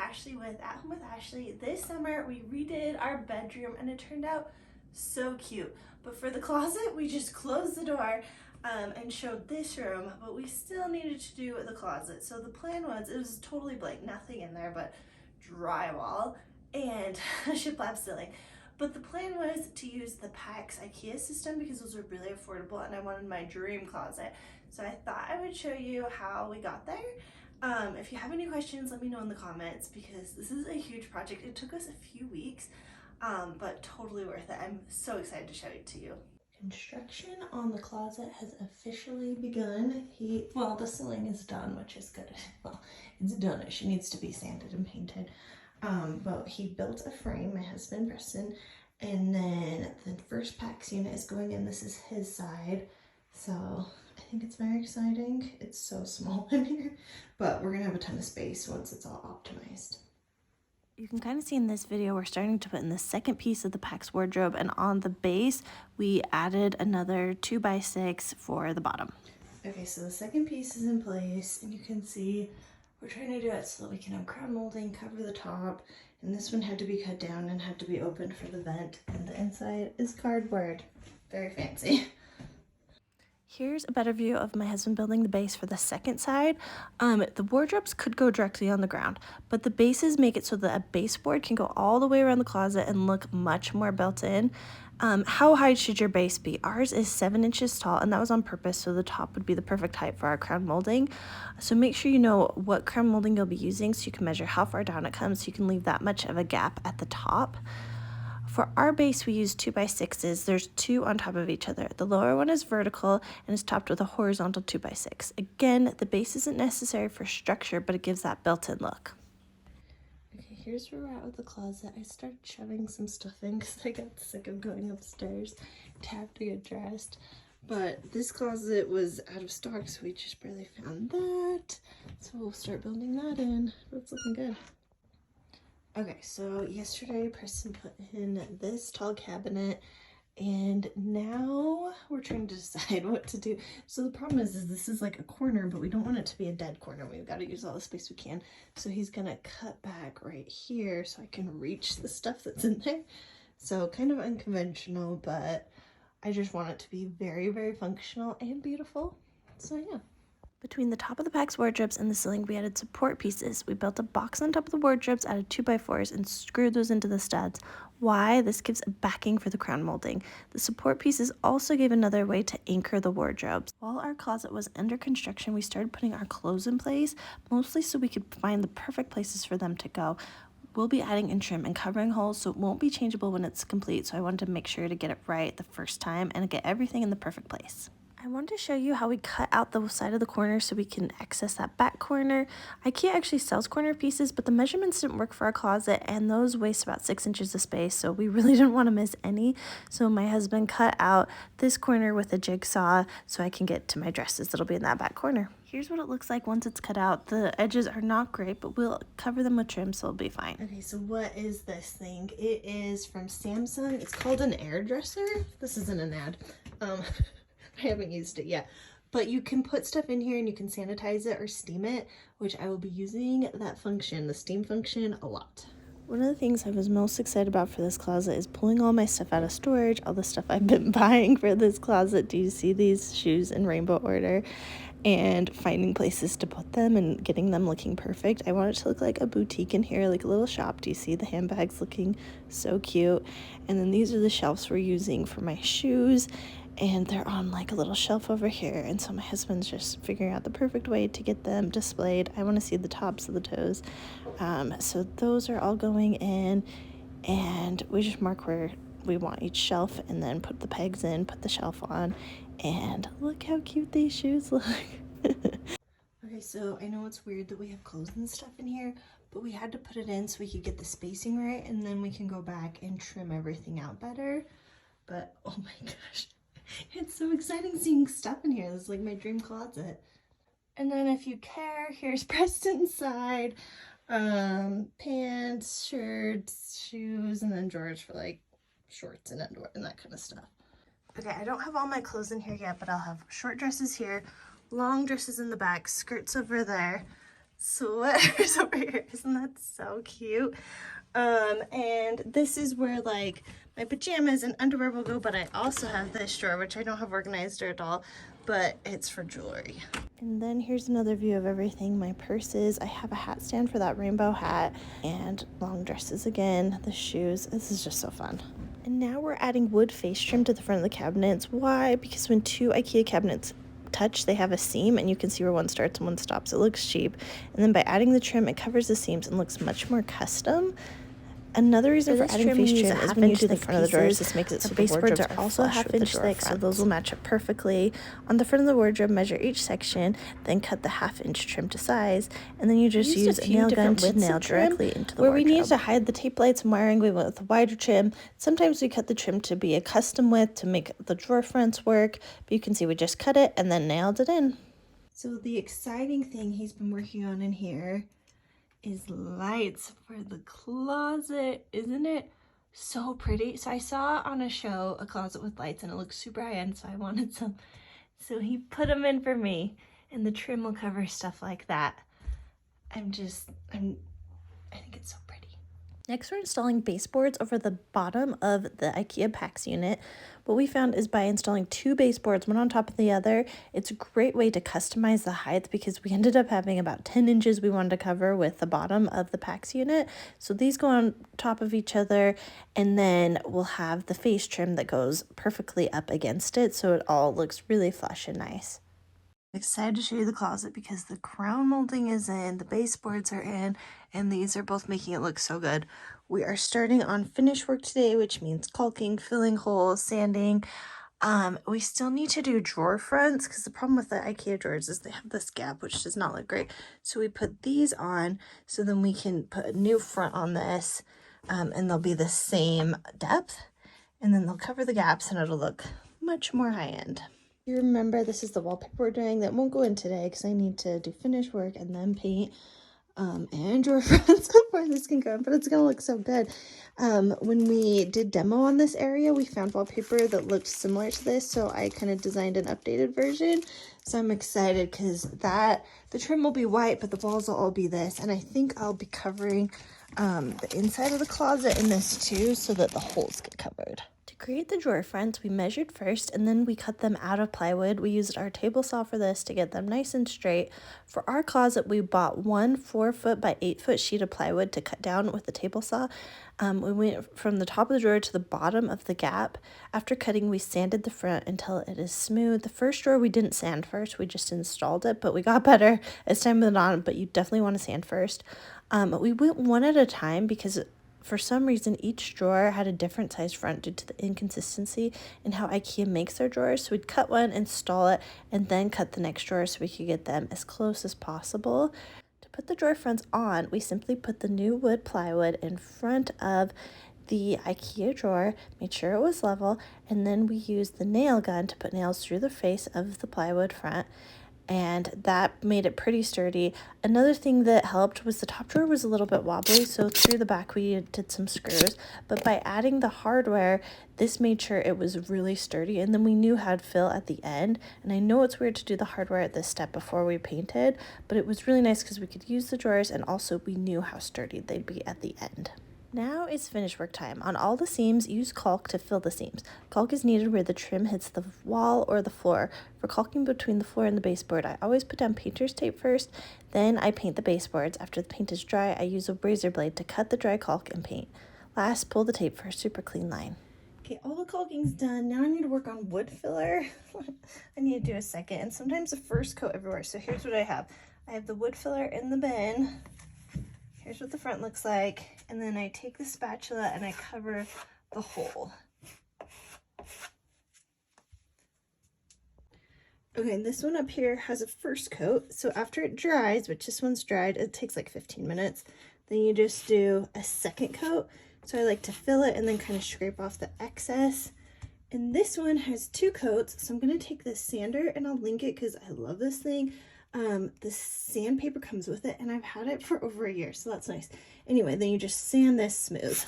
Ashley with At Home with Ashley. This summer we redid our bedroom and it turned out so cute. But for the closet, we just closed the door and showed this room, but we still needed to do the closet. So the plan was, it was totally blank, nothing in there but drywall and a shiplap ceiling. But the plan was to use the Pax IKEA system because those are really affordable and I wanted my dream closet. So I thought I would show you how we got there. If you have any questions, let me know in the comments because this is a huge project. It took us a few weeks, but totally worth it. I'm so excited to show it to you. Construction on the closet has officially begun. Well, the ceiling is done, which is good. Well, it's done. It needs to be sanded and painted. But he built a frame, my husband, Preston, and then the first Pax unit is going in. This is his side. So I think it's very exciting. It's so small in here, but we're gonna have a ton of space once it's all optimized. You can kind of see in this video, we're starting to put in the second piece of the Pax wardrobe, and on the base, we added another 2x6 for the bottom. Okay, so the second piece is in place, and you can see we're trying to do it so that we can have crown molding, cover the top, and this one had to be cut down and had to be opened for the vent, and the inside is cardboard. Very fancy. Here's a better view of my husband building the base for the second side. The wardrobes could go directly on the ground, but the bases make it so that a baseboard can go all the way around the closet and look much more built in. How high should your base be? Ours is 7 inches tall, and that was on purpose, so the top would be the perfect height for our crown molding. So make sure you know what crown molding you'll be using so you can measure how far down it comes so you can leave that much of a gap at the top. For our base, we use 2x6s. There's 2 on top of each other. The lower one is vertical and is topped with a horizontal 2x6. Again, the base isn't necessary for structure, but it gives that built-in look. Okay, here's where we're at with the closet. I started shoving some stuff in because I got sick of going upstairs to have to get dressed. But this closet was out of stock, so we just barely found that. So we'll start building that in. But it's looking good. Okay, so yesterday Preston put in this tall cabinet and now we're trying to decide what to do. So the problem is this is like a corner, but we don't want it to be a dead corner. We've got to use all the space we can. So he's gonna cut back right here so I can reach the stuff that's in there. So kind of unconventional, but I just want it to be very, very functional and beautiful. So yeah. Between the top of the Pax wardrobes and the ceiling, we added support pieces. We built a box on top of the wardrobes, added 2x4s, and screwed those into the studs. Why? This gives a backing for the crown molding. The support pieces also gave another way to anchor the wardrobes. While our closet was under construction, we started putting our clothes in place, mostly so we could find the perfect places for them to go. We'll be adding in trim and covering holes, so it won't be changeable when it's complete, so I wanted to make sure to get it right the first time and get everything in the perfect place. I wanted to show you how we cut out the side of the corner so we can access that back corner. IKEA actually sells corner pieces, but the measurements didn't work for our closet, and those waste about 6 inches of space, so we really didn't want to miss any. So my husband cut out this corner with a jigsaw so I can get to my dresses that'll be in that back corner. Here's what it looks like once it's cut out. The edges are not great, but we'll cover them with trim, so it'll be fine. Okay, so what is this thing? It is from Samsung. It's called an air dresser. This isn't an ad. I haven't used it yet, but you can put stuff in here and you can sanitize it or steam it, which I will be using that function, the steam function, a lot. One of the things I was most excited about for this closet is pulling all my stuff out of storage, all the stuff I've been buying for this closet. Do you see these shoes in rainbow order? And finding places to put them and getting them looking perfect. I want it to look like a boutique in here, like a little shop. Do you see the handbags looking so cute? And then these are the shelves we're using for my shoes, and they're on like a little shelf over here. And so my husband's just figuring out the perfect way to get them displayed. I want to see the tops of the toes. So those are all going in, and we just mark where we want each shelf and then put the pegs in, put the shelf on, and look how cute these shoes look. Okay, so I know it's weird that we have clothes and stuff in here, but we had to put it in so we could get the spacing right, and then we can go back and trim everything out better. But oh my gosh, it's so exciting seeing stuff in here. This is like my dream closet. And then if you care, here's Preston's side. Pants, shirts, shoes, and then drawers for like shorts and underwear and that kind of stuff. Okay, I don't have all my clothes in here yet, but I'll have short dresses here, long dresses in the back, skirts over there, sweaters over here. Isn't that so cute? And this is where like my pajamas and underwear will go, but I also have this drawer, which I don't have organized at all, but it's for jewelry. And then here's another view of everything. My purses, I have a hat stand for that rainbow hat, and long dresses again, the shoes. This is just so fun. And now we're adding wood face trim to the front of the cabinets. Why? Because when two IKEA cabinets touch, they have a seam, and you can see where one starts and one stops. It looks cheap. And then by adding the trim, it covers the seams and looks much more custom. Another reason for adding face trim is when you do the front of the drawers, this makes it so the baseboards are also half-inch thick, so those will match up perfectly. On the front of the wardrobe, measure each section, then cut the half-inch trim to size, and then you just use a nail gun to nail directly into the wardrobe. Where we needed to hide the tape lights and wiring, we went with a wider trim. Sometimes we cut the trim to be a custom width to make the drawer fronts work, but you can see we just cut it and then nailed it in. So the exciting thing he's been working on in here is lights for the closet. Isn't it so pretty? So I saw on a show a closet with lights and it looks super high-end, so I wanted some. So he put them in for me, and the trim will cover stuff like that. I think it's so pretty. Next, we're installing baseboards over the bottom of the IKEA Pax unit. What we found is by installing two baseboards, one on top of the other, it's a great way to customize the height, because we ended up having about 10 inches we wanted to cover with the bottom of the Pax unit. So these go on top of each other, and then we'll have the face trim that goes perfectly up against it, so it all looks really flush and nice. Excited to show you the closet because the crown molding is in, the baseboards are in, and these are both making it look so good. We are starting on finish work today, which means caulking, filling holes, sanding. We still need to do drawer fronts, because the problem with the IKEA drawers is they have this gap, which does not look great. So we put these on, so then we can put a new front on this, and they'll be the same depth, and then they'll cover the gaps and it'll look much more high-end. You remember this is the wallpaper we're doing. That won't go in today because I need to do finish work and then paint and drawer fronts before this can go in, but it's gonna look so good. When we did demo on this area, we found wallpaper that looked similar to this, so I kind of designed an updated version. So I'm excited because the trim will be white, but the walls will all be this, and I think I'll be covering the inside of the closet in this too, so that the holes get covered. To create the drawer fronts, we measured first, and then we cut them out of plywood. We used our table saw for this to get them nice and straight. For our closet, we bought one 4-foot by 8-foot sheet of plywood to cut down with the table saw. We went from the top of the drawer to the bottom of the gap. After cutting, we sanded the front until it is smooth. The first drawer we didn't sand first, we just installed it, but we got better as time went on, but you definitely want to sand first. We went one at a time because for some reason, each drawer had a different size front due to the inconsistency in how IKEA makes their drawers. So we'd cut one, install it, and then cut the next drawer so we could get them as close as possible. To put the drawer fronts on, we simply put the new wood plywood in front of the IKEA drawer, made sure it was level, and then we used the nail gun to put nails through the face of the plywood front, and that made it pretty sturdy. Another thing that helped was the top drawer was a little bit wobbly, so through the back we did some screws, but by adding the hardware, this made sure it was really sturdy, and then we knew how to fill at the end. And I know it's weird to do the hardware at this step before we painted, but it was really nice because we could use the drawers, and also we knew how sturdy they'd be at the end. Now is finish work time. On all the seams, use caulk to fill the seams. Caulk is needed where the trim hits the wall or the floor. For caulking between the floor and the baseboard, I always put down painter's tape first, then I paint the baseboards. After the paint is dry, I use a razor blade to cut the dry caulk and paint. Last, pull the tape for a super clean line. Okay, all the caulking's done. Now I need to work on wood filler. I need to do a second, and sometimes a first coat everywhere. So here's what I have. I have the wood filler in the bin. Here's what the front looks like, and then I take the spatula and I cover the hole. Okay, this one up here has a first coat, so after it dries, which this one's dried, it takes like 15 minutes, then you just do a second coat. So I like to fill it and then kind of scrape off the excess. And this one has 2 coats, so I'm going to take this sander and I'll link it because I love this thing. The sandpaper comes with it, and I've had it for over a year, so that's nice. Anyway, then you just sand this smooth.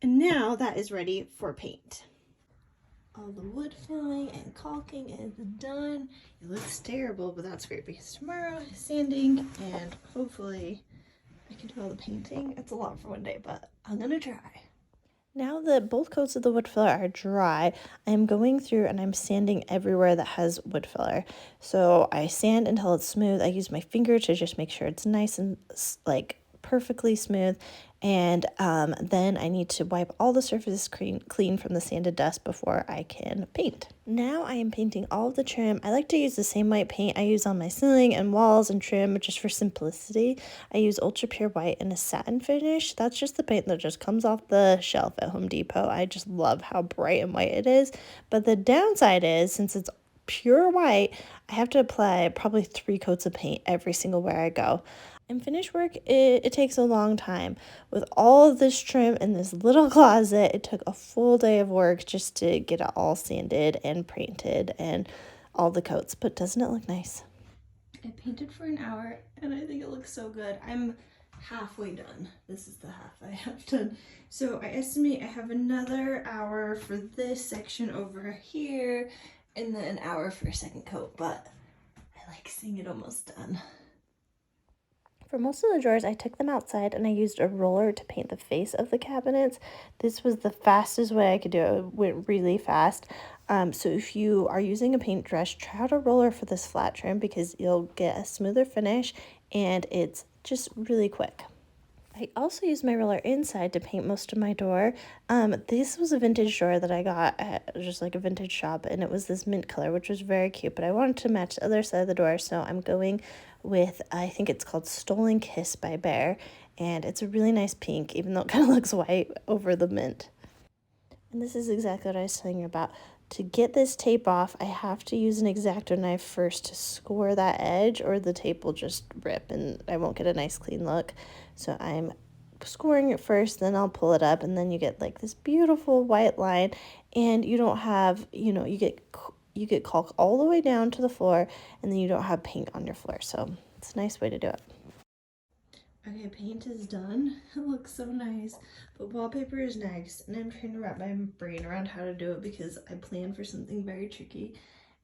And now that is ready for paint. All the wood filling and caulking is done. It looks terrible, but that's great because tomorrow is sanding and hopefully I can do all the painting. It's a lot for one day, but I'm gonna try. Now that both coats of the wood filler are dry, I'm going through and I'm sanding everywhere that has wood filler. So I sand until it's smooth. I use my finger to just make sure it's nice and like perfectly smooth. And then I need to wipe all the surfaces clean from the sanded dust before I can paint. Now I am painting all of the trim. I like to use the same white paint I use on my ceiling and walls and trim just for simplicity. I use ultra pure white and a satin finish. That's just the paint that just comes off the shelf at Home Depot. I just love how bright and white it is. But the downside is, since it's pure white, I have to apply probably 3 coats of paint every single where I go. And finish work, it takes a long time. With all of this trim in this little closet, it took a full day of work just to get it all sanded and painted and all the coats. But doesn't it look nice? I painted for an hour and I think it looks so good. I'm halfway done. This is the half I have done. So I estimate I have another hour for this section over here and then an hour for a second coat, but I like seeing it almost done. For most of the drawers, I took them outside and I used a roller to paint the face of the cabinets. This was the fastest way I could do it. It went really fast. So if you are using a paintbrush, try out a roller for this flat trim because you'll get a smoother finish and it's just really quick. I also used my roller inside to paint most of my door. This was a vintage door that I got at just like a vintage shop, and it was this mint color, which was very cute, but I wanted to match the other side of the door, so I'm going with, I think it's called Stolen Kiss by Bear, and it's a really nice pink, even though it kind of looks white over the mint. And this is exactly what I was telling you about. To get this tape off, I have to use an X-Acto knife first to score that edge, or the tape will just rip and I won't get a nice clean look. So I'm scoring it first, then I'll pull it up, and then you get like this beautiful white line, and you don't have, you get caulk all the way down to the floor, and then you don't have paint on your floor. So it's a nice way to do it. Okay, paint is done. It looks so nice, but wallpaper is next, and I'm trying to wrap my brain around how to do it because I planned for something very tricky,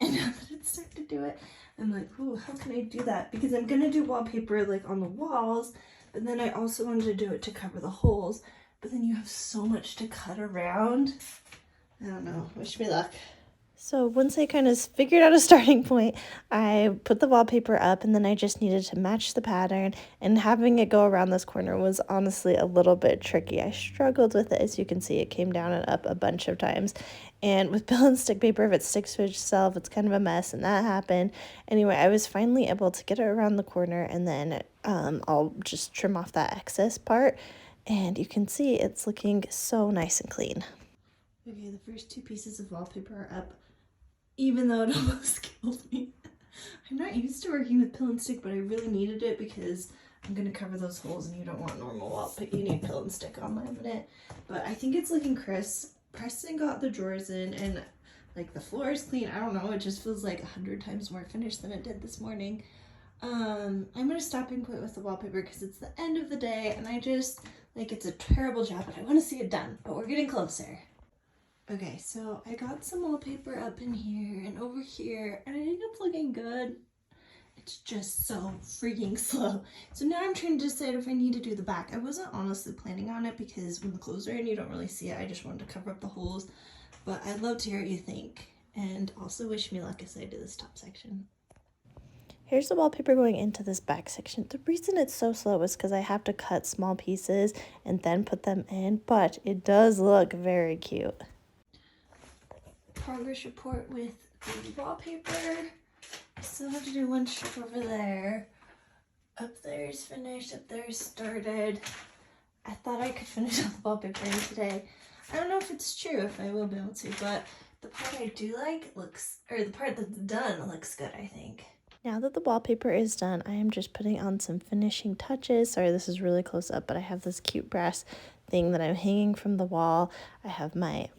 and now that it's starting to do it, I'm like, ooh, how can I do that? Because I'm gonna do wallpaper like on the walls, but then I also wanted to do it to cover the holes, but then you have so much to cut around. I don't know, wish me luck. So once I kind of figured out a starting point, I put the wallpaper up and then I just needed to match the pattern, and having it go around this corner was honestly a little bit tricky. I struggled with it. As you can see, it came down and up a bunch of times. And with pill and stick paper, if it sticks to itself, it's kind of a mess, and that happened. Anyway, I was finally able to get it around the corner, and then I'll just trim off that excess part. And you can see it's looking so nice and clean. Okay, the first 2 pieces of wallpaper are up, even though it almost killed me. I'm not used to working with pill and stick, but I really needed it because I'm going to cover those holes and you don't want normal wallpaper. You need pill and stick on laminate. But I think it's looking crisp. Preston got the drawers in and like the floor is clean. I don't know, it just feels like 100 times more finished than it did this morning. I'm going to stop and quit with the wallpaper because it's the end of the day and I just, like, it's a terrible job, but I want to see it done. But we're getting closer. Okay, so I got some wallpaper up in here and over here, and I think it's looking good. It's just so freaking slow. So now I'm trying to decide if I need to do the back. I wasn't honestly planning on it because when the clothes are in, you don't really see it. I just wanted to cover up the holes, but I'd love to hear what you think. And also wish me luck as I do this top section. Here's the wallpaper going into this back section. The reason it's so slow is because I have to cut small pieces and then put them in, but it does look very cute. Progress report with the wallpaper. I still have to do one strip over there. Up there is finished, up there is started. I thought I could finish all the wallpaper in today. I don't know if it's true, if I will be able to, but the part I do like the part that's done looks good, I think. Now that the wallpaper is done, I am just putting on some finishing touches. Sorry, this is really close up, but I have this cute brass thing that I'm hanging from the wall. I have my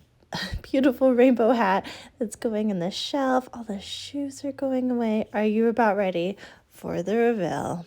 beautiful rainbow hat that's going in the shelf. All the shoes are going away. Are you about ready for the reveal?